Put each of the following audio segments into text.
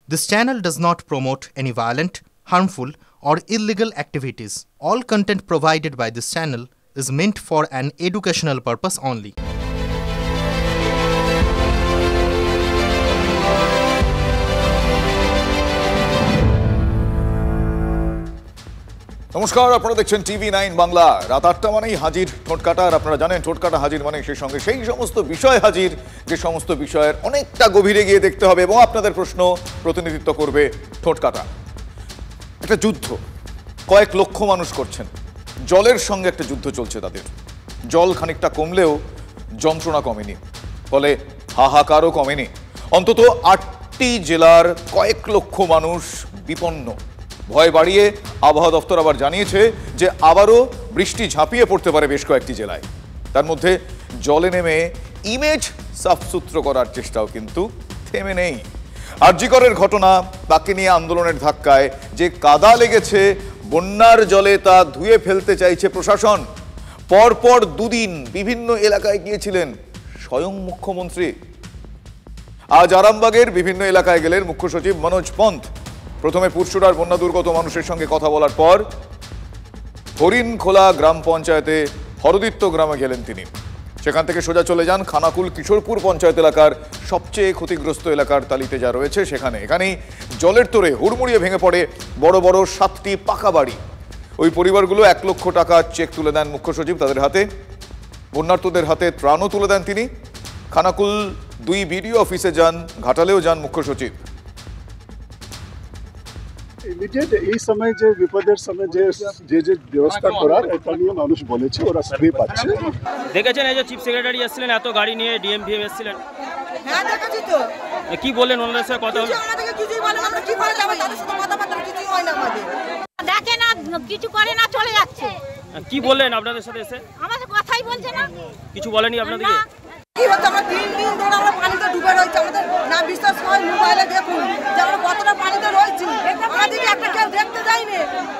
This channel does not promote any violent, harmful, or illegal activities. All content provided by this channel is meant for an educational purpose only. নমস্কার, আপনারা দেখছেন TV9 Bangla. রাত ৮টা মানেই হাজির ঠোঁটকাটা। আর আপনারা জানেন ঠোঁটকাটা হাজির মানে সেই সঙ্গে সেই সমস্ত বিষয় হাজির যে সমস্ত বিষয়ের অনেকটা গভীরে গিয়ে দেখতে হবে এবং আপনাদের প্রশ্ন প্রতিনিধিত্ব করবে ঠোঁটকাটা। একটা যুদ্ধ, কয়েক লক্ষ মানুষ করছেন, জলের সঙ্গে একটা যুদ্ধ চলছে তাদের। জল খানিকটা কমলেও যন্ত্রণা কমেনি, ফলে হাহাকারও কমেনি। অন্তত ৮টি জেলার কয়েক লক্ষ মানুষ বিপন্ন। ভয় বাড়িয়ে আবহাওয়া দপ্তর আবার জানিয়েছে যে আবারও বৃষ্টি ঝাঁপিয়ে পড়তে পারে বেশ কয়েকটি জেলায়। তার মধ্যে জলে নেমে ইমেজ সাফসুতরো করার চেষ্টাও কিন্তু থেমে নেই। আরজিকরের ঘটনা, তাকে নিয়ে আন্দোলনের ধাক্কায় যে কাদা লেগেছে বন্যার জলে তা ধুয়ে ফেলতে চাইছে প্রশাসন। পরপর দুদিন বিভিন্ন এলাকায় গিয়েছিলেন স্বয়ং মুখ্যমন্ত্রী। আজ আরামবাগের বিভিন্ন এলাকায় গেলেন মুখ্য সচিব মনোজ পন্থ। প্রথমে পুরসুরার বন্যা দুর্গত মানুষের সঙ্গে কথা বলার পর হরিণখোলা গ্রাম পঞ্চায়েতে হরদিত্য গ্রামে গেলেন তিনি। সেখান থেকে সোজা চলে যান খানাকুল কিশোরপুর পঞ্চায়েত এলাকার সবচেয়ে ক্ষতিগ্রস্ত এলাকার তালিতে যা রয়েছে সেখানে। এখানেই জলের তোড়ে হুড়মুড়িয়ে ভেঙে পড়ে বড় বড় 7টি পাকা বাড়ি। ওই পরিবারগুলো 1 লক্ষ টাকা চেক তুলে দেন মুখ্য সচিব তাদের হাতে। বন্যার্তদের হাতে ত্রাণও তুলে দেন তিনি। খানাকুল 2 বিডিও অফিসে যান, ঘাটালেও যান মুখ্য সচিব। ইমিডিয়েট এই সময় যে বিপদের সময় যে ব্যবস্থা করার এটা নিয়ে মানুষ বলেছে, ওরা সবই পাচ্ছে। দেখেছেন এই যে চিফ সেক্রেটারি এসেছিলেন, এত গাড়ি নিয়ে ডিএমভিএম এসেছিলেন। হ্যাঁ দেখেছি তো। কি বললেন ওনাদের সাথে কথা হলো? আমাদেরকে কিছুই বলে না, আমরা কি করে যাব? তাদের সাথে কথাবার্তা কিছুই হয় না আমাদের। দেখে না, কিছু করে না, চলে যাচ্ছে। কি বললেন আপনাদের সাথে এসে? আমাদের কথাই বলছে না। কিছু বলেনি আপনাদেরকে? কি হচ্ছে, আমরা 3 দিন ধরে আমরা পানিতে ডুবে রয়েছি। আমাদের না বিশ্বাস হয়, মোবাইলে দেখুন যে আমরা কতটা পানিতে রয়েছি। আমাদেরকে একটা কেউ দেখতে যায়নি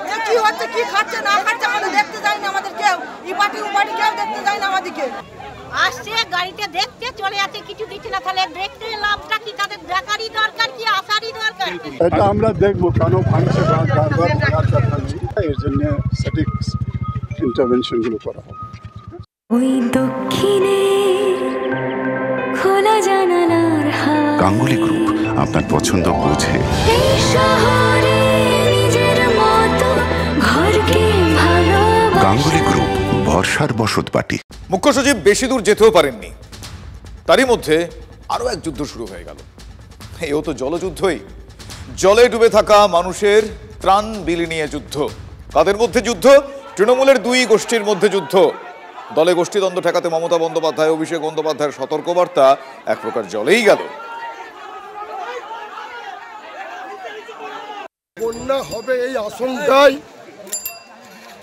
যে কি হচ্ছে, কি খাচ্ছে না খাচ্ছে, আমাদের দেখতে যায়নি। আমাদের কেউ ই পার্টি ও পার্টি কেউ দেখতে যায় না আমাদেরকে। আসছে গাড়িতে দেখতে চলে যাচ্ছে, কিছু দিচ্ছে না। তাহলে দেখতে লাভটা কি? তাদের দেখারই দরকার কি আসারই দরকার? এটা আমরা দেখবো কেন ভাঙছে, এর জন্য সঠিক ইন্টারভেনশন গুলো করা হবে। ওই দক্ষিণে খোলা জানালার হাওয়া। গাঙ্গুলি গ্রুপ আপনার পছন্দ বোঝে। এই শহরে নিজের মতো ঘরকে ভালোবাসে। গাঙ্গুলি গ্রুপ, বর্ষার বসতবাটি। মুখ্য সচিব বেশি দূর যেতেও পারেননি, তারই মধ্যে আরো এক যুদ্ধ শুরু হয়ে গেল। এও তো জলযুদ্ধই। জলে ডুবে থাকা মানুষের ত্রাণ বিলি নিয়ে যুদ্ধ। কাদের মধ্যে যুদ্ধ? তৃণমূলের 2 গোষ্ঠীর মধ্যে যুদ্ধ। দলে গোষ্ঠীদ্বন্দ্ব ঠেকাতে মমতা বন্দ্যোপাধ্যায়, অভিষেক বন্দ্যোপাধ্যায়ের সতর্কবার্তা এক প্রকার জলেই গেল। বন্যা হবে এই আশঙ্কায়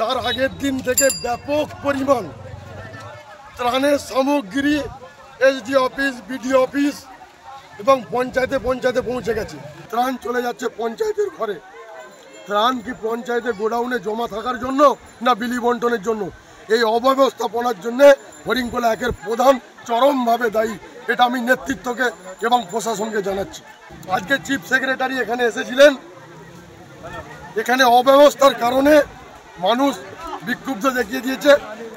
তার আগের দিন থেকে ব্যাপক পরিমাণ ত্রাণের সামগ্রী এসডি অফিস, বিডিও অফিস এবং পঞ্চায়েতে পৌঁছে গেছে। ত্রাণ চলে যাচ্ছে পঞ্চায়েতের ঘরে। ত্রাণ কি পঞ্চায়েতে গোডাউনে জমা থাকার জন্য না বিলি বন্টনের জন্য? এই অব্যবস্থাপনার জন্য হরিণখোলা 1-এর প্রধান চরমভাবে দায়ী। এটা আমি নেতৃত্বকে এবং প্রশাসনকে জানাচ্ছি। আজকে চিফ সেক্রেটারি এখানে এসেছিলেন। এখানে অব্যবস্থার কারণে মানুষ বিক্ষুব্ধ দেখিয়ে দিয়েছে।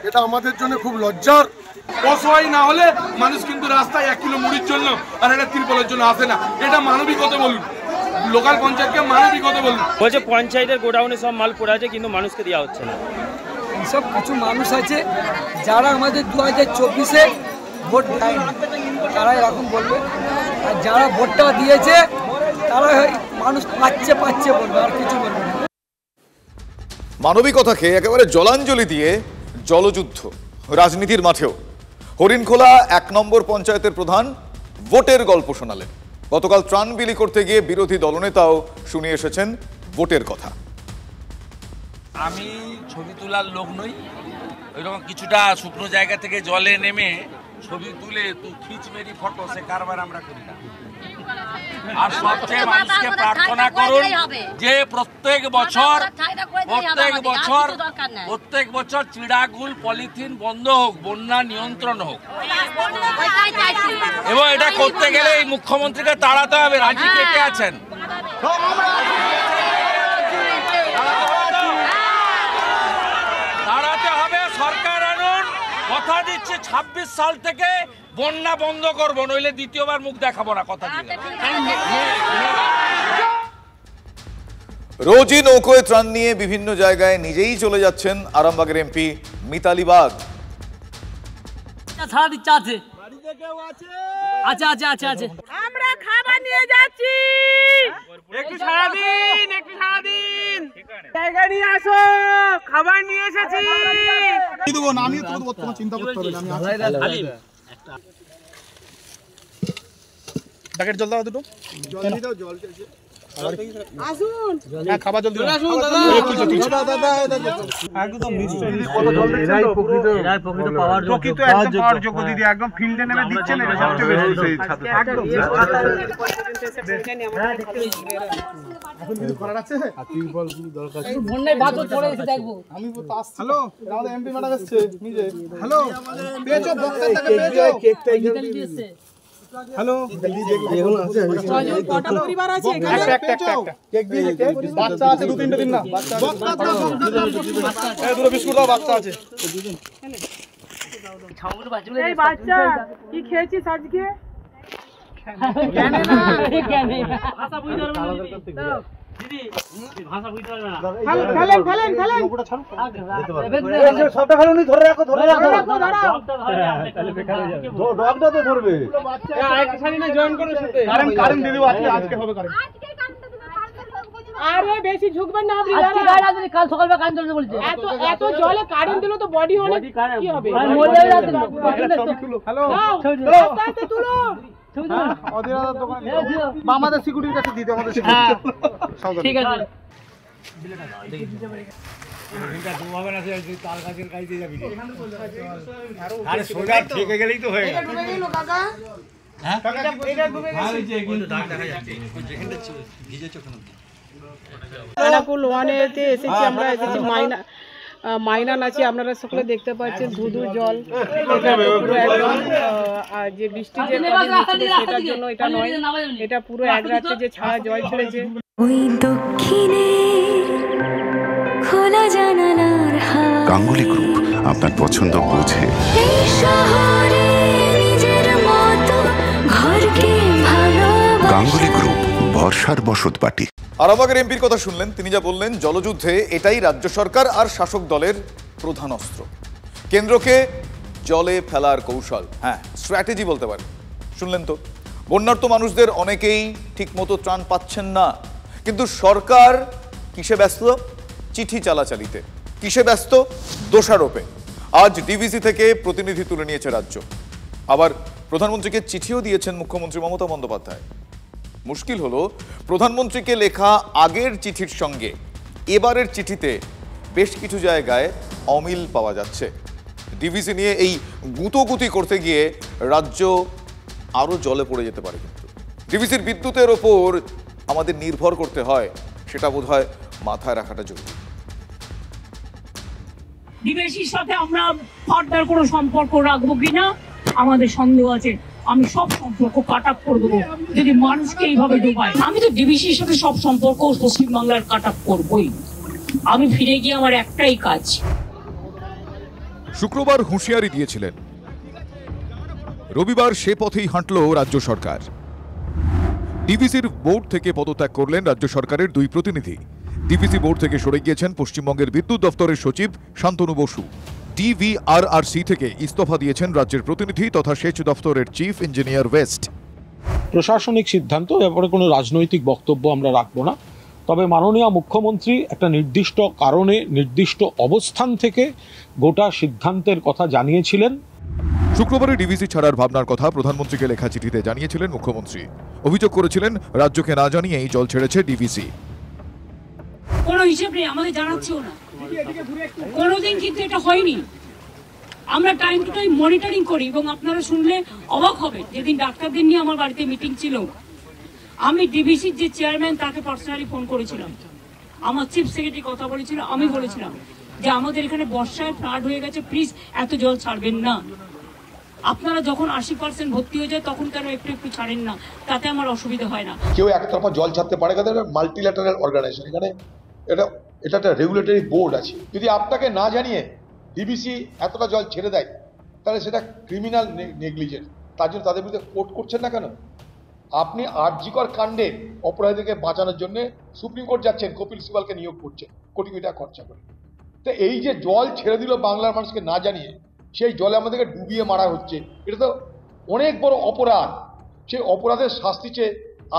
এটা আমাদের জন্য খুব লজ্জার। অসহায় না হলে মানুষ কিন্তু রাস্তায় 1 কিলো মুড়ির জন্য আর এটা তিরপলের জন্য আসে না। এটা মানবিকতা বলুন, লোকাল পঞ্চায়েতকে মানবিকতা বলুন। বলছে পঞ্চায়েতের গোডাউনে সব মাল পড়ে আছে কিন্তু মানুষকে দেওয়া হচ্ছে না। এইসব কিছু মানুষ আছে যারা আমাদের 2024-এ ভোট দেয়নি, তারা এরকম বলবে। আর যারা ভোটটা দিয়েছে তারা মানুষ পাচ্ছে বলবে, আর কিছু বলবে না। মানবিকতাকে একেবারে জলাঞ্জলি দিয়ে জলযুদ্ধ রাজনীতির মাঠেও। হরিণখোলা 1 নম্বর পঞ্চায়েতের প্রধান ভোটের গল্প শোনালেন। গতকাল ত্রাণ বিলি করতে গিয়ে বিরোধী দলনেতাও শুনিয়ে এসেছেন ভোটের কথা। আমি ছবি তোলার লোক নই, ওইরকম কিছুটা শুকনো জায়গা থেকে জলে নেমে ছবি তুলে খিচ মেরি ফটো সে কারবার আমরা করি না। আর সবচেয়ে মানুষকে প্রার্থনা করুন যে প্রত্যেক বছর চিড়াগুল পলিথিন বন্ধ হোক, বন্যা নিয়ন্ত্রণ হোক। এবং এটা করতে গেলে এই মুখ্যমন্ত্রীকে তাড়াতে হবে। রাজি কে কে আছেন? দাঁড়াতে হবে, সরকার আনুন, কথা দিচ্ছি 26 সাল থেকে বন্যা বন্ধ করবো, নইলে দ্বিতীয়বার মুখ দেখাবো না, কথা দিলে। রোজই নৌকোয় ত্রাণ নিয়ে বিভিন্ন জায়গায় নিজেই চলে যাচ্ছেন আরামবাগের এমপি মিতালি বাগ। ছাড়া দিচ্ছে আছে, আছে। আমরা খাবার নিয়ে যাচ্ছি, একটু সারাদিন জায়গা নিয়ে আসো, খাবার নিয়ে এসেছি। দেবো না, আমি তো তোমার চিন্তা করতে হবে না, আমি প্যাকেট জল দাও দুটো, জল দিয়ে দাও, জল চাইছে আসুন, হ্যাঁ খাবার জল দিও, আসুন দাদা, একদম নিশ্চয়ই কত জল দেখছেন তো, এরাই প্রকৃত পাওয়ার যোগ্য, প্রকৃত একদম পাওয়ার যোগ্য দিদি, একদম ফিল্ডে নেমে দিচ্ছেন, এটা সবচেয়ে বেশি সেই ছাত্র একদম। এখন কিছু করার আছে, আর টিউবওয়েল কি দরকার আছে, বন্যায় বাদ পড়ে এসে দেখবো আমি তো আসছি। হ্যালো, আমাদের এমপি ম্যাডাম এসেছে নিজে। হ্যালো, পেয়েছো বক্তাটাকে, পেয়েছো কেকটা দিয়েছে। হ্যালো, এখন আছে কত পরিবার আছে এখানে, একটা কেক দিয়ে, কেক বাচ্চা আছে 2-3 দিন না, বাচ্চা এই দুটো বিস্কুট দাও, বাচ্চা আছে। এই বাচ্চা কি খেয়েছিস আজকে? ভাষা বুঝতে পারবে না দিদি, ভাষা বুঝতে পারবে না। ফেলেন নৌকোটা ছাড়ো, সবটা ফেলুনি, ধরে রাখো, ডগটা তো ধরবে। আরেকটা শাড়ি না জয়েন করো সাথে, কারেন্ট দিয়ে দেবো, আজকে হবে কারেন্ট। আরে বেশি ঝুঁকবেন না, আপনি কাল সকালবেলা কারেন্ট চলে বলছে, এত জলে কারেন্ট দিলে তো বডি অনেক কি হবে। হ্যালো, আস্তে তুলো, আমাদের সিকিউরিটির কাছে দিতে, আমাদের ঠিক আছে। ওয়ানেতে এসেছি আমরা, এসেছি মাইনা নাচি, আপনারা সকলে দেখতে পাচ্ছেন ধুধু জল, এটা পুরো একদম যে বৃষ্টি যে সেটার জন্য এটা নয়, এটা পুরো এক রাতে যে ছাড়া জল ছেড়েছে। ওই দক্ষিণে খোলা জানালার হাওয়া, গাঙ্গুলি গ্রুপ আপনার পছন্দ বোঝে। এই শহরে নিজের মতো ঘরকে ভালোবাসা, গাঙ্গুলি গ্রুপ, ভরসার বসতবাটি। আরামবাগের এমপির কথা শুনলেন, তিনি যা বললেন, জলযুদ্ধে এটাই রাজ্য সরকার আর শাসক দলের প্রধান অস্ত্র, কেন্দ্রকে জলে ফেলার কৌশল, হ্যাঁ স্ট্র্যাটেজি বলতে পারে। শুনলেন তো, বন্যার্ত মানুষদের অনেকেই ঠিকমতো ত্রাণ পাচ্ছেন না, কিন্তু সরকার কিসে ব্যস্ত? চিঠি চালাচালিতে। কিসে ব্যস্ত? দোষারোপে। আজ ডিভিসি থেকে প্রতিনিধি তুলে নিয়েছে রাজ্য, আবার প্রধানমন্ত্রীকে চিঠিও দিয়েছেন মুখ্যমন্ত্রী মমতা বন্দ্যোপাধ্যায়। মুশকিল হলো, প্রধানমন্ত্রীকে লেখা আগের চিঠির সঙ্গে এবারের চিঠিতে বেশ কিছু জায়গায় অমিল পাওয়া যাচ্ছে। ডিভিসি নিয়ে এই গুঁতোগুতি করতে গিয়ে রাজ্য আরও জলে পড়ে যেতে পারে। কিন্তু ডিভিসির বিদ্যুতের ওপর আমাদের নির্ভর করতে হয়, সেটা বোধহয় মাথায় রাখাটা জরুরি। ডিভিসির সাথে আমরা ফার্দার কোনো সম্পর্ক রাখবো কিনা আমাদের সন্দেহ আছে। আমি সব সম্পর্ক কাট আপ করে দেবো যদি মানুষকে এইভাবে ডুবায়। আমি তো ডিভিসির সাথে সব সম্পর্ক পশ্চিমবাংলার কাট আপ করবোই। আমি ফিরে গিয়ে আমার একটাই কাজ। শুক্রবার হুঁশিয়ারি দিয়েছিলেন, রবিবার সে পথেই হাঁটল রাজ্য সরকার। ডিভিসির বোর্ড থেকে পদত্যাগ করলেন রাজ্য সরকারের 2 প্রতিনিধি। ডিভিসি বোর্ড থেকে সরে গিয়েছেন পশ্চিমবঙ্গের বিদ্যুৎ দপ্তরের সচিব শান্তনু বসু। ডিভিআরআরসি থেকে ইস্তফা দিয়েছেন রাজ্যের প্রতিনিধি তথা সেচ দপ্তরের চিফ ইঞ্জিনিয়ার ওয়েস্ট। প্রশাসনিক সিদ্ধান্ত, ব্যাপারে কোনো রাজনৈতিক বক্তব্য আমরা রাখবো না। তবে মাননীয় মুখ্যমন্ত্রী একটা নির্দিষ্ট কারণে, নির্দিষ্ট অবস্থান থেকে গোটা সিদ্ধান্তের কথা জানিয়েছিলেন। শুক্রবারে ডিভিসি ছাড়ার ভাবনার কথা প্রধানমন্ত্রীকে লেখা চিঠিতে জানিয়েছিলেন মুখ্যমন্ত্রী। অভিযোগ করেছিলেন, রাজ্যকে না জানিয়েই জল ছেড়েছে ডিভিসি। কোনো হিসেব নেই, আমাদের জানাচ্ছেও না, কোনোদিন কিন্তু এটা হয়নি। আমরা টাইম টু টাইম মনিটরিং করি এবং আপনারা শুনলে অবাক হবে, যেদিন ডাক্তারদের নিয়ে আমার বাড়িতে মিটিং ছিল, আমি ডিভিসির যে চেয়ারম্যান তাকে পার্সোনালি ফোন করেছিলাম, আমার চিফ সেক্রেটারি কথা বলেছিল, আমি বলেছিলাম যে আমাদের এখানে বর্ষায় ফ্লাড হয়ে গেছে, প্লিজ এত জল ছাড়বেন না। আপনারা যখন 80% ভর্তি হয়ে যায় তখন কেন একটু একটু ছাড়েন না? তাতে আমার অসুবিধা হয় না। কেউ একতরফা জল ছাড়তে পারে না, মাল্টিল্যাটারাল অর্গানাইজেশন, এখানে এটা একটা রেগুলেটরি বোর্ড আছে। যদি আপনাকে না জানিয়ে ডিবিসি এতটা জল ছেড়ে দেয় তাহলে সেটা ক্রিমিনাল নেগলিজেন্স। তার জন্য তাদের বিরুদ্ধে কোর্ট করছেন না কেন? আপনি আরজিকর কাণ্ডে অপরাধীদেরকে বাঁচানোর জন্য সুপ্রিম কোর্ট যাচ্ছেন, কপিল সিবালকে নিয়োগ করছেন কোটি কোটি টাকা খরচা করে। তো এই যে জল ছেড়ে দিল বাংলার মানুষকে না জানিয়ে, সেই জলে আমাদেরকে ডুবিয়ে মারা হচ্ছে, এটা তো অনেক বড় অপরাধ। সেই অপরাধের শাস্তি চেয়ে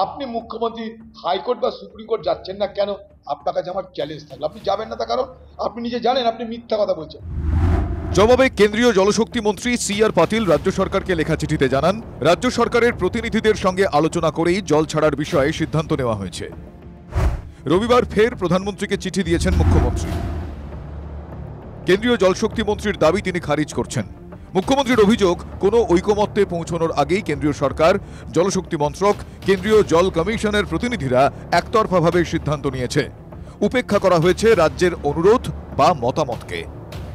আপনি মুখ্যমন্ত্রী হাইকোর্ট বা সুপ্রিম কোর্ট যাচ্ছেন না কেন? আপনার কাছে আমার চ্যালেঞ্জ থাকলো, আপনি যাবেন না, তার কারণ আপনি নিজে জানেন আপনি মিথ্যা কথা বলছেন। জবাবে কেন্দ্রীয় জলশক্তি মন্ত্রী CR পাটিল রাজ্য সরকারকে লেখা চিঠিতে জানান, রাজ্য সরকারের প্রতিনিধিদের সঙ্গে আলোচনা করেই জল ছাড়ার বিষয়ে সিদ্ধান্ত নেওয়া হয়েছে। রবিবার ফের প্রধানমন্ত্রীকে চিঠি দিয়েছেন মুখ্যমন্ত্রী। কেন্দ্রীয় জলশক্তি মন্ত্রীর দাবি তিনি খারিজ করছেন। মুখ্যমন্ত্রীর অভিযোগ, কোনো ঐকমত্যে পৌঁছানোর আগেই কেন্দ্রীয় সরকার, জলশক্তি মন্ত্রক, কেন্দ্রীয় জল কমিশনের প্রতিনিধিরা একতরফাভাবে সিদ্ধান্ত নিয়েছে। উপেক্ষা করা হয়েছে রাজ্যের অনুরোধ বা মতামতকে।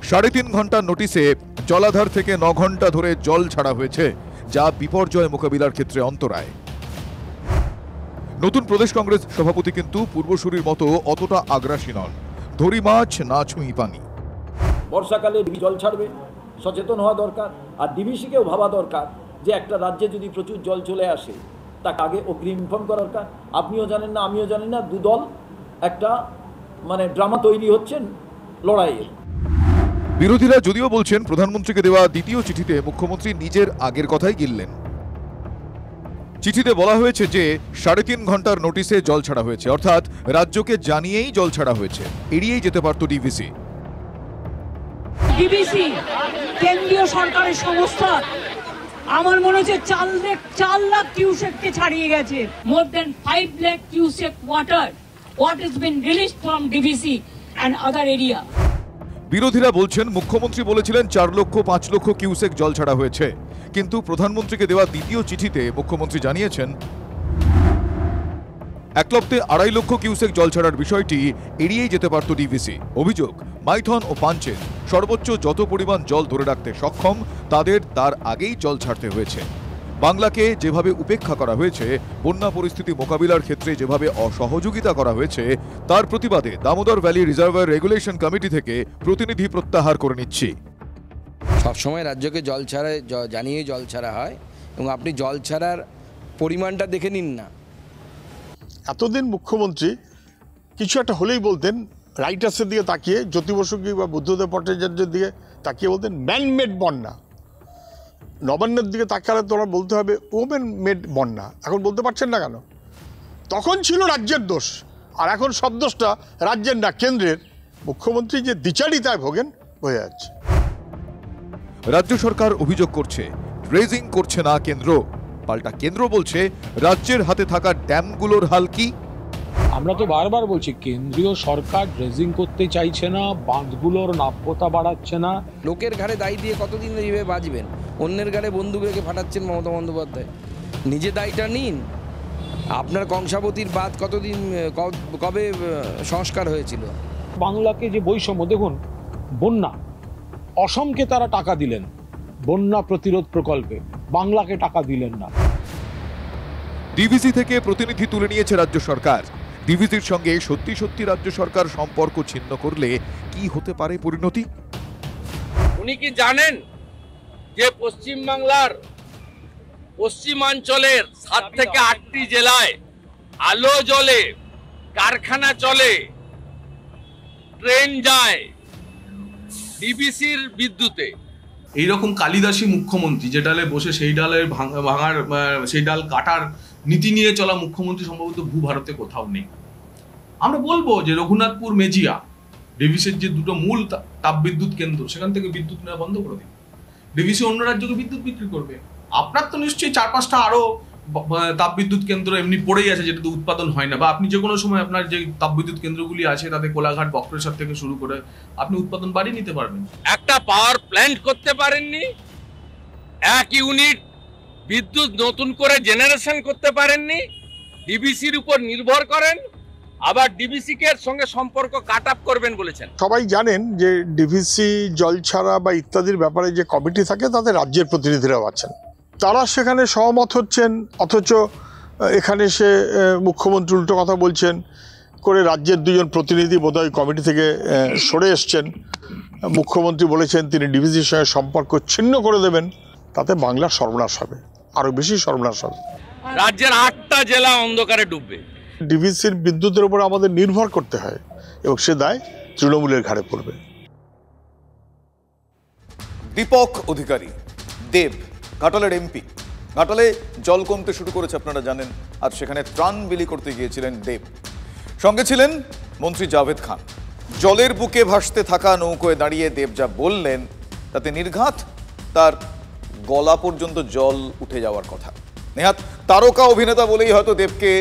3.5 ঘন্টার নোটিশে জলাধার থেকে 9 ঘন্টা ধরে জল ছাড়া হয়েছে, যা বিপর্যয় মোকাবিলার ক্ষেত্রে অন্তরায়। নতুন প্রদেশ কংগ্রেস সভাপতি কিন্তু পূর্বসূরির মতো অতটা আগ্রাসী নন। ধরি মাছ না ছুঁই পানি। বর্ষাকালে জল ছাড়বে, সচেতন হওয়া দরকার। আর ডিবিসিকেও ভাবা দরকার যে একটা রাজ্যে যদি প্রচুর জল চলে আসে তাকে আগে অগ্রিম ইনফর্ম করা দরকার। আপনিও জানেন না, আমিও জানি না, দুদল একটা ড্রামা তৈরি হচ্ছেন লড়াইয়ের। বিরোধীরা যদিও বলছেন প্রধানমন্ত্রীকে দেওয়া দ্বিতীয় চিঠিতে মুখ্যমন্ত্রী নিজের আগের কথাই গিললেন। চিঠিতে বলা হয়েছে যে 3.5 ঘন্টার নোটিশে জল ছাড়া হয়েছে, অর্থাৎ রাজ্যকে জানিয়েই জল ছাড়া হয়েছে, এড়িয়েই যেতে পারত ডিবিসি। ডিবিসি কেন্দ্রীয় সরকারের সংস্থা, আমার মনে হচ্ছে 4 লাখ কিউসেককে ছাড়িয়ে গেছে। মোর দেন 5 lakh cusec water what has been released from DBC and other area. বিরোধীরা বলছেন মুখ্যমন্ত্রী বলেছিলেন 4 লক্ষ 5 লক্ষ কিউসেক জল ছাড়া হয়েছে, কিন্তু প্রধানমন্ত্রীকে দেওয়া দ্বিতীয় চিঠিতে মুখ্যমন্ত্রী জানিয়েছেন একলব্ধে 2.5 লক্ষ কিউসেক জল ছাড়ার বিষয়টি এড়িয়েই যেতে পারত ডিবিসি। অভিযোগ, মাইথন ও পাঞ্চের সর্বোচ্চ যত পরিমাণ জল ধরে রাখতে সক্ষম তাদের তার আগেই জল ছাড়তে হয়েছে। বাংলাকে যেভাবে উপেক্ষা করা হয়েছে, বন্যা পরিস্থিতি মোকাবিলার ক্ষেত্রে যেভাবে অসহযোগিতা করা হয়েছে, তার প্রতিবাদে Damodar valley reservoir regulation committee থেকে প্রতিনিধি প্রত্যাহার করে নিচ্ছি। সবসময় রাজ্যকে জল ছাড়া জানিয়ে জল ছাড়া হয়, এবং আপনি জল ছাড়ার পরিমাণটা দেখে নিন না। এতদিন মুখ্যমন্ত্রী কিছু একটা হলেই বলতেন রাইটার্সের দিকে তাকিয়ে, জ্যোতি বসু বা বুদ্ধদেব ভট্টাচার্যের দিকে তাকিয়ে বলতেন ম্যানমেড বন্যা। নবান্নের দিকে তাকালে তোমরা বলতে হবে ওমেন মেড বন্যা। এখন বলতে পারছেন না কেন? তখন ছিল রাজ্যের দোষ, আর এখন সব দোষটা রাজ্যের না, কেন্দ্রের। মুখ্যমন্ত্রী যে দ্বিচারিতায় ভোগেন বোঝা যাচ্ছে। রাজ্য সরকার অভিযোগ করছে ড্রেজিং করছে না কেন্দ্র, পাল্টা কেন্দ্র বলছে রাজ্যের হাতে থাকা ড্যামগুলোর হাল কি। আমরা তো বারবার বলছি কেন্দ্রীয় সরকার ড্রেজিং করতে চাইছে না, বাঁধগুলোর নাব্যতা বাড়াচ্ছে না। লোকের ঘাড়ে দায়ী দিয়ে কতদিন এইভাবে বাঁচবেন? অন্যের ঘাড়ে বন্দুক রেখে ফাটাচ্ছেন মমতা বন্দ্যোপাধ্যায়। নিজে দায়টা নিন। আপনার কংসাবতীর বাঁধ কতদিন কবে সংস্কার হয়েছিল? বাংলাকে যে বৈষম্য দেখুন, বন্যা, অসমকে তারা টাকা দিলেন বন্যা প্রতিরোধ প্রকল্পে, বাংলাকে টাকা দিলেন না। ডিবিসি থেকে প্রতিনিধি তুলে নিয়েছে রাজ্য সরকার। ডিবিসির সঙ্গে সত্যি সত্যি রাজ্য সরকার সম্পর্ক ছিন্ন করলে কি হতে পারে পরিণতি? উনি কি জানেন যে পশ্চিমবাংলার পশ্চিমাঞ্চলের 7 থেকে 8টি জেলায় আলো জ্বলে, কারখানা চলে, ট্রেন যায় ডিবিসির বিদ্যুতে? এইরকম কালিদাসী মুখ্যমন্ত্রী, যে ডালে বসে সেই ডালের ভাঙার সেই ডাল কাটার নীতি নিয়ে চলা মুখ্যমন্ত্রী সম্ভবত ভারতে কোথাও নেই। আমরা বলবো যে রঘুনাথপুর, মেজিয়া, ডিভিসির যে দুটো মূল তাপবিদ্যুৎ কেন্দ্র, সেখান থেকে বিদ্যুৎ নেওয়া বন্ধ করে দিন। ডিভিসি অন্য রাজ্যকে বিদ্যুৎ বিক্রি করবে। আপনার তো নিশ্চয়ই 4-5টা আরো তাপবিদ্যুৎ কেন্দ্র এমনি পড়েই আছে যেটাতে উৎপাদন হয় না, বা আপনি যে কোনো সময় আপনার যে তাপবিদ্যুৎ কেন্দ্রগুলি আছে তাতে কোলাঘাট, বক্রেশ্বর থেকে শুরু করে আপনি উৎপাদন বাড়িয়ে নিতে পারবেন। একটা পাওয়ার প্ল্যান্ট করতে পারেননি, 1 ইউনিট বিদ্যুৎ নতুন করে জেনারেশন করতে পারেননি, ডিবিসির উপর নির্ভর করেন। আবার ডিভিসি কে সঙ্গে সম্পর্ক কাট আপ করবেন বলেছেন। সবাই জানেন যে ডিভিসি জল ছাড়া বা ইত্যাদির ব্যাপারে যে কমিটি থাকে তাতে রাজ্যের প্রতিনিধিরাও আছেন, তারা সেখানে সহমত হচ্ছেন, অথচ এখানে সে মুখ্যমন্ত্রী উল্টো কথা বলছেন করে রাজ্যের দুজন প্রতিনিধি বোধহয় কমিটি থেকে সরে এসছেন। মুখ্যমন্ত্রী বলেছেন তিনি ডিভিসির সঙ্গে সম্পর্ক ছিন্ন করে দেবেন, তাতে বাংলার সর্বনাশ হবে, আরও বেশি সর্বনাশ হবে। রাজ্যের 8টা জেলা অন্ধকারে ডুববে। ডিভিসির বিদ্যুতের উপর আমাদের নির্ভর করতে হয় এবং সে দায় তৃণমূলের ঘাড়ে পড়বে। দীপক অধিকারী দেব ঘাটালের এমপি, ঘাটালে জল কমতে শুরু করেছে আপনারা জানেন, আর সেখানে ত্রাণ বিলি করতে গিয়েছিলেন দেব, সঙ্গে ছিলেন মন্ত্রী জাভেদ খান। জলের বুকে ভাসতে থাকা নৌকোয় দাঁড়িয়ে দেব যা বললেন তাতে নির্ঘাত তার গলা পর্যন্ত জল উঠে যাওয়ার কথা। নেহাত তারকা অভিনেতা বলেই হয়তো দেবকে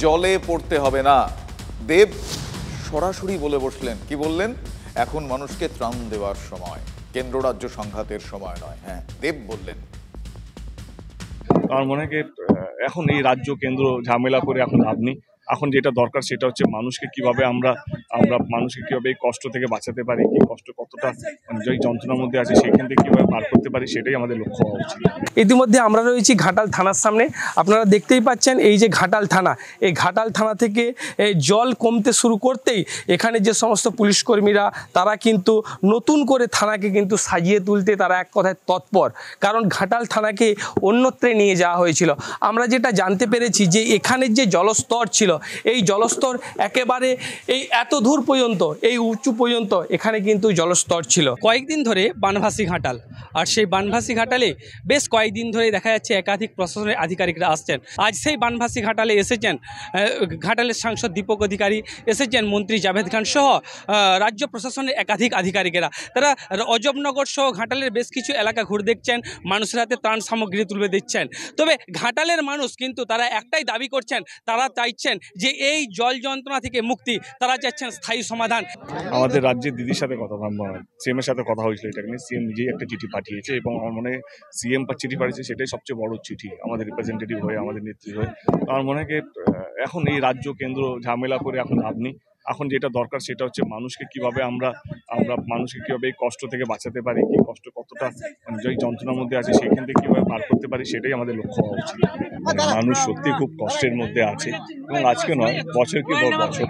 জলে পড়তে হবে না। দেব সরাসরি বলে বসলেন, কি বললেন? এখন মানুষকে ত্রাণ দেওয়ার সময়, কেন্দ্র রাজ্য সংঘাতের সময় নয়। হ্যাঁ, দেব বললেন আমার মনে হয় এখন এই রাজ্য কেন্দ্র ঝামেলা করে এখন লাভ নেই। এখন যেটা দরকার সেটা হচ্ছে মানুষকে কিভাবে আমরা মানুষকে কিভাবে এই কষ্ট থেকে বাঁচাতে পারি, কি কষ্ট কতটা যে যন্ত্রণার মধ্যে আছে সেখান থেকে কিভাবে পার করতে পারি, সেটাই আমাদের লক্ষ্য হওয়া উচিত। ইতিমধ্যে আমরা রয়েছি ঘাটাল থানার সামনে। আপনারা দেখতেই পাচ্ছেন এই যে ঘাটাল থানা, এই ঘাটাল থানা থেকে জল কমতে শুরু করতেই এখানে যে সমস্ত পুলিশ কর্মীরা তারা কিন্তু নতুন করে থানাকে কিন্তু সাজিয়ে তুলতে তারা এক কথায় তৎপর, কারণ ঘাটাল থানাকে অন্যত্রে নিয়ে যাওয়া হয়েছিল। আমরা যেটা জানতে পেরেছি যে এখানের যে জলস্তর ছিল, এই জলস্তর একেবারে এই এত দূর পর্যন্ত, এই উঁচু পর্যন্ত এখানে কিন্তু জলস্তর ছিল। কয়েকদিন ধরে বানভাসী ঘাটাল, আর সেই বানভাসী ঘাটালে বেশ কয়েকদিন ধরে দেখা যাচ্ছে একাধিক প্রশাসনের আধিকারিকরা আসছেন। আজ সেই বানভাসী ঘাটালে এসেছেন ঘাটালের সাংসদ দীপক অধিকারী, এসেছেন মন্ত্রী জাভেদ খান সহ রাজ্য প্রশাসনের একাধিক আধিকারিকেরা। তারা অজবনগর সহ ঘাটালের বেশ কিছু এলাকা ঘুরে দেখছেন, মানুষের হাতে ত্রাণ সামগ্রী তুলে দিচ্ছেন। তবে ঘাটালের মানুষ কিন্তু তারা একটাই দাবি করছেন, তারা চাইছেন যে এই জল যন্ত্রণা থেকে মুক্তি, তারা চাচ্ছেন স্থায়ী সমাধান। আমাদের রাজ্যের দিদির সাথে কথা, সিএমের সাথে কথা হয়েছিল এটা নিয়ে। সিএম নিজেই একটা চিঠি পাঠিয়েছে এবং আমার মনে হয় সিএম চিঠি পাঠিয়েছে সেটাই সবচেয়ে বড় চিঠি আমাদের রিপ্রেজেন্টেটিভ হয়ে, আমাদের নেত্রী হয়ে। আমার মনে হয় এখন এই রাজ্য কেন্দ্র ঝামেলা করে এখন লাভ নেই। এখন যেটা দরকার সেটা হচ্ছে মানুষকে কিভাবে আমরা মানুষকে কিভাবে এই কষ্ট থেকে বাঁচাতে পারি, কি কষ্ট কতটা যে যন্ত্রণার মধ্যে আছে সেখান থেকে কিভাবে পার করতে পারি, সেটাই আমাদের লক্ষ্য হওয়া উচিত। মানুষ সত্যি খুব কষ্টের মধ্যে আছে এবং আজকে নয়, বছর কি বছর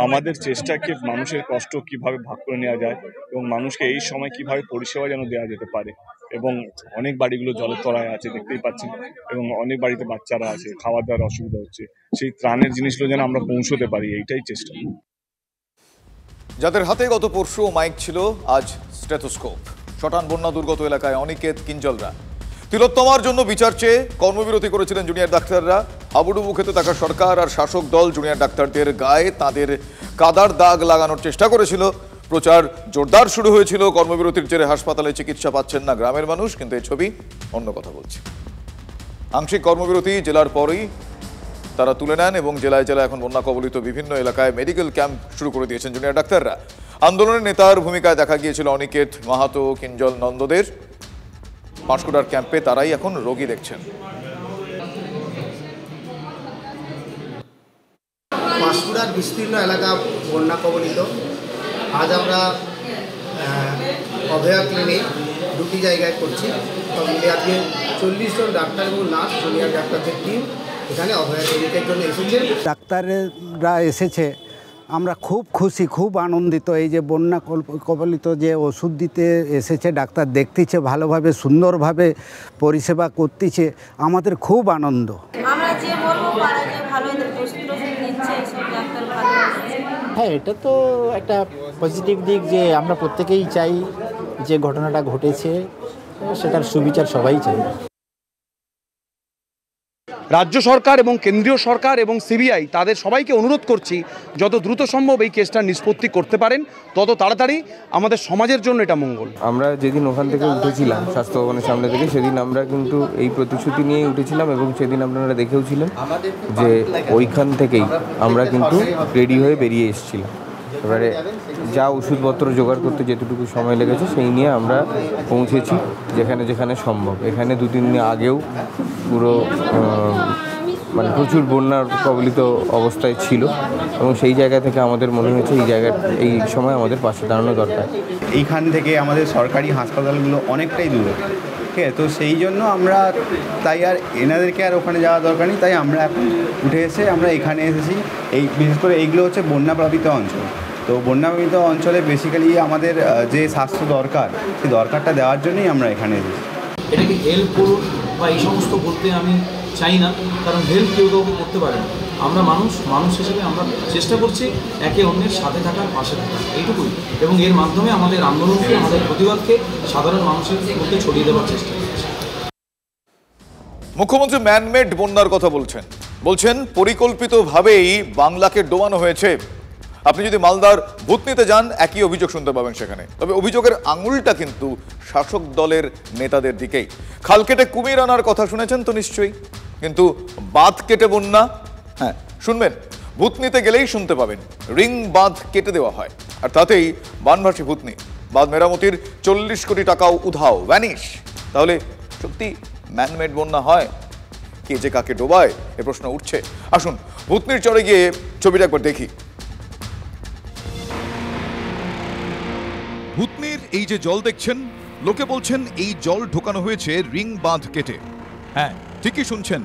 আমাদের চেষ্টাকে মানুষের কষ্ট কিভাবে ভাগ করে নেওয়া যায় এবং মানুষকে এই সময় কিভাবে পরিষেবা যেন দেওয়া যেতে পারে। এবং অনেক বাড়িগুলো জলের তলায় আছে দেখতেই পাচ্ছেন, এবং অনেক বাড়িতে বাচ্চারা আছে, খাওয়া দাওয়ার অসুবিধা হচ্ছে, সেই ত্রাণের জিনিসগুলো যেন আমরা পৌঁছতে পারি, এইটাই চেষ্টা। যাদের হাতে গত পরশু মাইক ছিল, আজ স্টেথোস্কোপ। শটান বন্যা দুর্গত এলাকায় অনিকেত কিঞ্জলরা তিলোত্তমার জন্য বিচার চেয়ে কর্মবিরতি করেছিলেন জুনিয়র ডাক্তাররা। হাবুডুবু খেতে থাকা সরকার আর শাসক দল জুনিয়র ডাক্তারদের গায়ে তাদের কাদার দাগ লাগানোর চেষ্টা করেছিল। প্রচার জোরদার শুরু হয়েছিল। কর্মবিরতির জেরে হাসপাতালে চিকিৎসা পাচ্ছেন না গ্রামের মানুষ, কিন্তু এই ছবি অন্য কথা বলছে। আংশিক কর্মবিরতি জেলার পরেই তারা তুলে নেন এবং জেলায় জেলায় এখন বন্যা কবলিত বিভিন্ন এলাকায় মেডিকেল ক্যাম্প শুরু করে দিয়েছেন জুনিয়র ডাক্তাররা। আন্দোলনের নেতার ভূমিকায় দেখা গিয়েছিল অনিকেত, মাহাতো, কিঞ্জল, নন্দদের। পাঁশকুড়ার ক্যাম্পে তারাই এখন রোগী দেখছেন। পাঁশকুড়ার বিস্তীর্ণ এলাকা বন্যা কবলিত। আজ আমরা অভয়া ক্লিনিক দুটি জায়গায় করছি। আজকে 40 জন ডাক্তার এবং নার্স জুনিয়র ডাক্তারদের টিম এখানে অভয়া ক্লিনিকের জন্য এসেছে। ডাক্তাররা এসেছে, আমরা খুব খুশি, খুব আনন্দিত। এই যে বন্যা কবলিত যে ওষুধ দিতে এসেছে, ডাক্তার দেখতেছে ভালোভাবে, সুন্দরভাবে পরিষেবা করতেছে, আমাদের খুব আনন্দ। আমরা যে বলবো পাড়া যে ভালো এদের ওষুধ দিচ্ছে, সব ডাক্তার ভালো। হ্যাঁ, এটা তো একটা পজিটিভ দিক যে আমরা প্রত্যেকেই চাই যে ঘটনাটা ঘটেছে সেটার সুবিচার সবাই চাই। রাজ্য সরকার এবং কেন্দ্রীয় সরকার এবং সিবিআই তাদের সবাইকে অনুরোধ করছি যত দ্রুত সম্ভব এই কেসটা নিষ্পত্তি করতে পারেন, তত তাড়াতাড়ি আমাদের সমাজের জন্য এটা মঙ্গল। আমরা যেদিন ওখান থেকে উঠেছিলাম স্বাস্থ্য ভবনের সামনে থেকে, সেদিন আমরা কিন্তু এই প্রতিশ্রুতি নিয়েই উঠেছিলাম এবং সেদিন আপনারা দেখেও ছিলেন যে ওইখান থেকেই আমরা কিন্তু রেডি হয়ে বেরিয়ে এসেছিলাম। এবারে যা ওষুধপত্র জোগাড় করতে যেটুকু সময় লেগেছে সেই নিয়ে আমরা পৌঁছেছি যেখানে যেখানে সম্ভব। এখানে 2-3 দিন আগেও পুরো মানে প্রচুর বন্যার কবলিত অবস্থায় ছিল এবং সেই জায়গা থেকে আমাদের মনে হয়েছে এই সময় আমাদের পাশে দাঁড়ানো দরকার। এইখান থেকে আমাদের সরকারি হাসপাতালগুলো অনেকটাই দূরে, ঠিক আছে, তো সেই জন্য আমরা তাই আর এনাদেরকে আর ওখানে যাওয়া দরকার নেই, তাই আমরা এখন উঠে এসে আমরা এখানে এসেছি। এই বিশেষ করে এইগুলো হচ্ছে বন্যাপ্লাবিত অঞ্চল, তো বন্যাপ্লাবিত অঞ্চলে বেসিক্যালি আমাদের যে স্বাস্থ্য দরকার সেই দরকারটা দেওয়ার জন্যই আমরা এখানে এসেছি। এটাকে হেল্প করুন বা এই সমস্ত বলতে আমি চাই না, কারণ হেল্প কেউ কাউকে করতে পারে না। আমরা মানুষ হিসেবে আমরা চেষ্টা করছি একে অন্যের সাথে থাকার, পাশে থাকার, এইটুকুই। এবং এর মাধ্যমে আমাদের আন্দোলনকে, আমাদের প্রতিবাদকে সাধারণ মানুষের মধ্যে ছড়িয়ে দেওয়ার চেষ্টা করছি। মুখ্যমন্ত্রী ম্যানমেড বন্যার কথা বলছেন পরিকল্পিতভাবেই বাংলাকে ডোবানো হয়েছে। আপনি যদি মালদার ভূতনিতে যান একই অভিযোগ শুনতে পাবেন সেখানে, তবে অভিযোগের আঙুলটা কিন্তু শাসক দলের নেতাদের দিকেই। খাল কেটে কুমির আনার কথা শুনেছেন তো নিশ্চয়ই, কিন্তু বাঁধ কেটে বন্যা, হ্যাঁ শুনবেন, ভূতনিতে গেলেই শুনতে পাবেন রিং বাঁধ কেটে দেওয়া হয়, আর তাতেই বানভাসী ভূতনি। বাঁধ মেরামতির 40 কোটি টাকাও উধাও, ভ্যানিশ। তাহলে সত্যি ম্যানমেড বন্যা হয়? কে যে কাকে ডোবায় এ প্রশ্ন উঠছে। আসুন ভূতনির চরে গিয়ে ছবিটা একবার দেখি। ভূতনির এই যে জল দেখছেন, লোকে বলছেন এই জল ঢোকানো হয়েছে রিং বাঁধ কেটে। হ্যাঁ ঠিকই শুনছেন,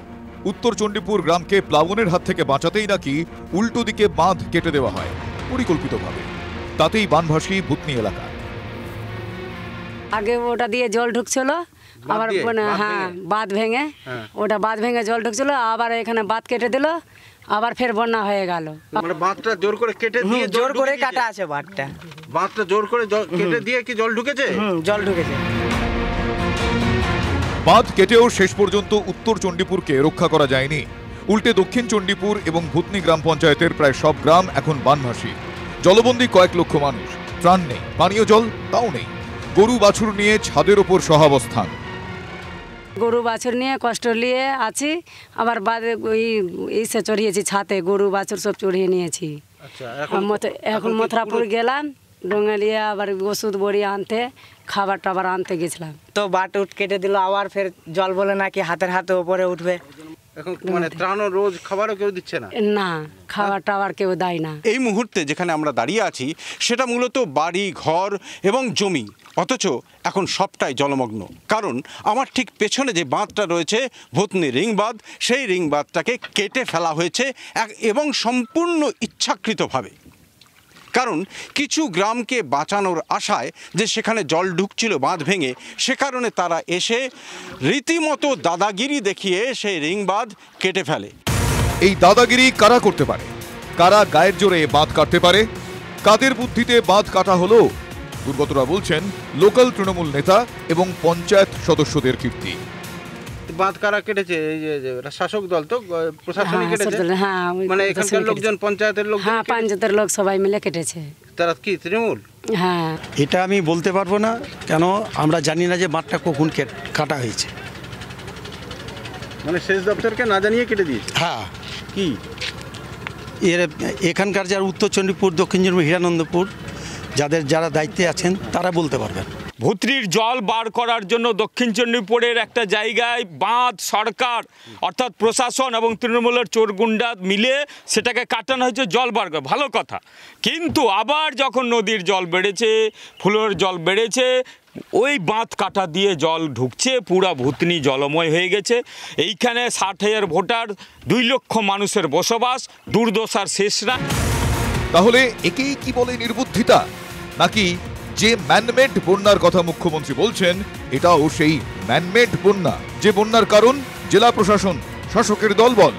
উত্তর চণ্ডীপুর গ্রামকে প্লাবনের হাত থেকে বাঁচাতেই নাকি উল্টো দিকে বাঁধ কেটে দেওয়া হয় পরিকল্পিতভাবে, তাতেই বানভাসী ভূতনি এলাকা। আগে ওটা দিয়ে জল ঢুকছিল, আবার হ্যাঁ বাঁধ ভেঙে, ওটা বাঁধ ভেঙে জল ঢুকছিল, আবার এখানে বাঁধ কেটে দিল, আবার ফের বন্যা হয়ে গেল। মানে বাঁধটা জোর করে কেটে দিয়ে জোর করে কাটা আছে বাঁধটা, বাঁধটা জোর করে কেটে দিয়ে কি জল ঢুকেছে? জল ঢুকেছে। বাঁধ কেটেও শেষ পর্যন্ত উত্তর চণ্ডীপুরকে রক্ষা করা যায়নি, উল্টে দক্ষিণ চণ্ডীপুর এবং ভূতনি গ্রাম পঞ্চায়েতের প্রায় সব গ্রাম এখন বানভাসী। জলবন্দী কয়েক লক্ষ মানুষ, ত্রাণ নেই, পানীয় জল তাও নেই। গরু বাছুর নিয়ে ছাদের ওপর সহাবস্থান। গরু বাছুর নিয়ে কষ্ট নিয়ে আছি, আবার বাদে ইসে চড়িয়েছি ছাতে, গরু বাছুর সব চড়িয়ে নিয়েছি। এখন মথুরাপুর গেলাম ডোঙালিয়ে, আবার ওষুধ বড়ি আনতে, খাবার টাবার আনতে গেছিলাম, তো বাট উঠ কেটে দিল, আবার ফের জল বলে নাকি হাতের হাতে উপরে উঠবে। এখন মানে ত্রাণও রোজ খাবারও কেউ দিচ্ছে না? না, খাবার টাবার কেউ দেয় না। এই মুহূর্তে যেখানে আমরা দাঁড়িয়ে আছি সেটা মূলত বাড়ি ঘর এবং জমি, অথচ এখন সবটাই জলমগ্ন। কারণ আমার ঠিক পেছনে যে বাঁধটা রয়েছে ভূতনি রিং বাঁধ, সেই রিং বাঁধটাকে কেটে ফেলা হয়েছে এবং সম্পূর্ণ ইচ্ছাকৃতভাবে। কারণ কিছু গ্রামকে বাঁচানোর আশায় যে সেখানে জল ঢুকছিল বাঁধ ভেঙে, সে কারণে তারা এসে রীতিমতো দাদাগিরি দেখিয়ে সেই রিং বাঁধ কেটে ফেলে। এই দাদাগিরি কারা করতে পারে? কারা গায়ের জোরে বাঁধ কাটতে পারে? কাদের বুদ্ধিতে বাঁধ কাটা হলো? দুর্গতরা বলছেন লোকাল তৃণমূল নেতা এবং পঞ্চায়েত সদস্যদের কীর্তি। বাঁধ কারা কেটেছে? এই যে শাসক দল তো, প্রশাসনিক কেটেছে? হ্যাঁ, মানে এখানকার লোকজন, পঞ্চায়েতের লোক? হ্যাঁ, পঞ্চায়েতের লোক সবাই মিলে কেটেছে। তারা কি তৃণমূল? হ্যাঁ। এটা আমি বলতে পারবো না, কেন আমরা জানি না যে বাঁধটা কখন কাটা হয়েছে। মানে সেচ দপ্তরকে না জানিয়ে কেটে দিয়েছে? হ্যাঁ। কি এখানকার যারা উত্তর চণ্ডীপুর, দক্ষিণ চণ্ডীপুর, হিরানন্দপুর যারা দায়িত্বে আছেন তারা বলতে পারবেন। ভূতনির জল বার করার জন্য দক্ষিণ চণ্ডীপুরের একটা জায়গায় বাঁধ সরকার অর্থাৎ প্রশাসন এবং তৃণমূলের চোরগুন্ডা মিলে সেটাকে কাটানো হয়েছে, জল বার করে, ভালো কথা। কিন্তু আবার যখন নদীর জল বেড়েছে, ফুলের জল বেড়েছে, ওই বাঁধ কাটা দিয়ে জল ঢুকছে, পুরা ভূতনি জলময় হয়ে গেছে। এইখানে 60,000 ভোটার, 2 লক্ষ মানুষের বসবাস, দুর্দশার শেষ না। তাহলে একেই কি বলে নির্বুদ্ধিতা, নাকি যে ম্যানমেড বন্যার কথা মুখ্যমন্ত্রী বলছেন এটাও সেই ম্যানমেড বন্যা, যে বন্যার কারণ জেলা প্রশাসন, শাসকের দলবল?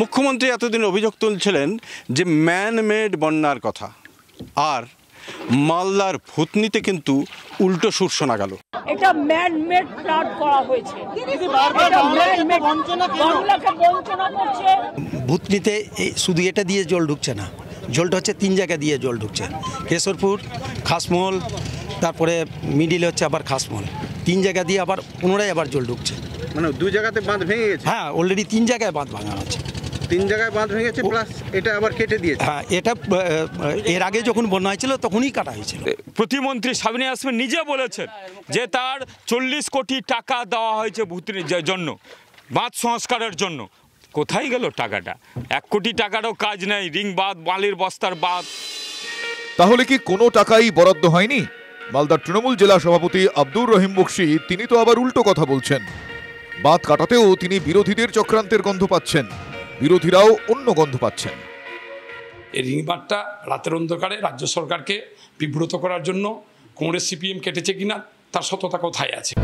মুখ্যমন্ত্রী এতদিন অভিযোগ তুলছিলেন যে ম্যানমেড বন্যার কথা, আর মালদার ভূতনিতে কিন্তু উল্টো সুর শোনা গেল। এটা ম্যানমেড ফ্লাড করা হয়েছে, ভূতনিতে শুধু এটা দিয়ে জল ঢুকছে না, জলটা হচ্ছে 3 জায়গা দিয়ে জল ঢুকছে, কেশরপুর, খাসমল, তারপরে মিডিলে হচ্ছে আবার খাসমল, 3 জায়গা দিয়ে আবার পুনরায় আবার জল ঢুকছে। মানে 2 জায়গাতে বাঁধ ভেঙে গেছে? হ্যাঁ, অলরেডি 3 জায়গায় বাঁধ ভাঙা হচ্ছে। 3 জায়গায় বাঁধ ভেঙেছে, প্লাস এটা আবার কেটে দিয়েছে? হ্যাঁ, এটা এর আগে যখন বন্যা হয়েছিল তখনই কাটা হয়েছিল। প্রতিমন্ত্রী সাবিনা ইয়াসমিন নিজে বলেছেন যে তার 40 কোটি টাকা দেওয়া হয়েছে ভূতনির জন্য। বাঁধ সংস্কারের জন্য। কোথায় গেল টাকাটা? 1 কোটি টাকারও কাজ নেই, রিং বাঁধ, বালির বস্তার বাঁধ। তাহলে কি কোনো টাকাই বরাদ্দ হয়নি? মালদার তৃণমূল জেলা সভাপতি আব্দুর রহিম বক্সি তিনি তো আবার উল্টো কথা বলছেন। বাঁধ কাটাতেও তিনি বিরোধীদের চক্রান্তের গন্ধ পাচ্ছেন, বিরোধীরাও অন্য গন্ধ পাচ্ছেন। এই রিং বাঁধটা রাতের অন্ধকারে রাজ্য সরকারকে বিব্রত করার জন্য কংগ্রেস সিপিএম কেটেছে কিনা তার সততা কোথায় আছে?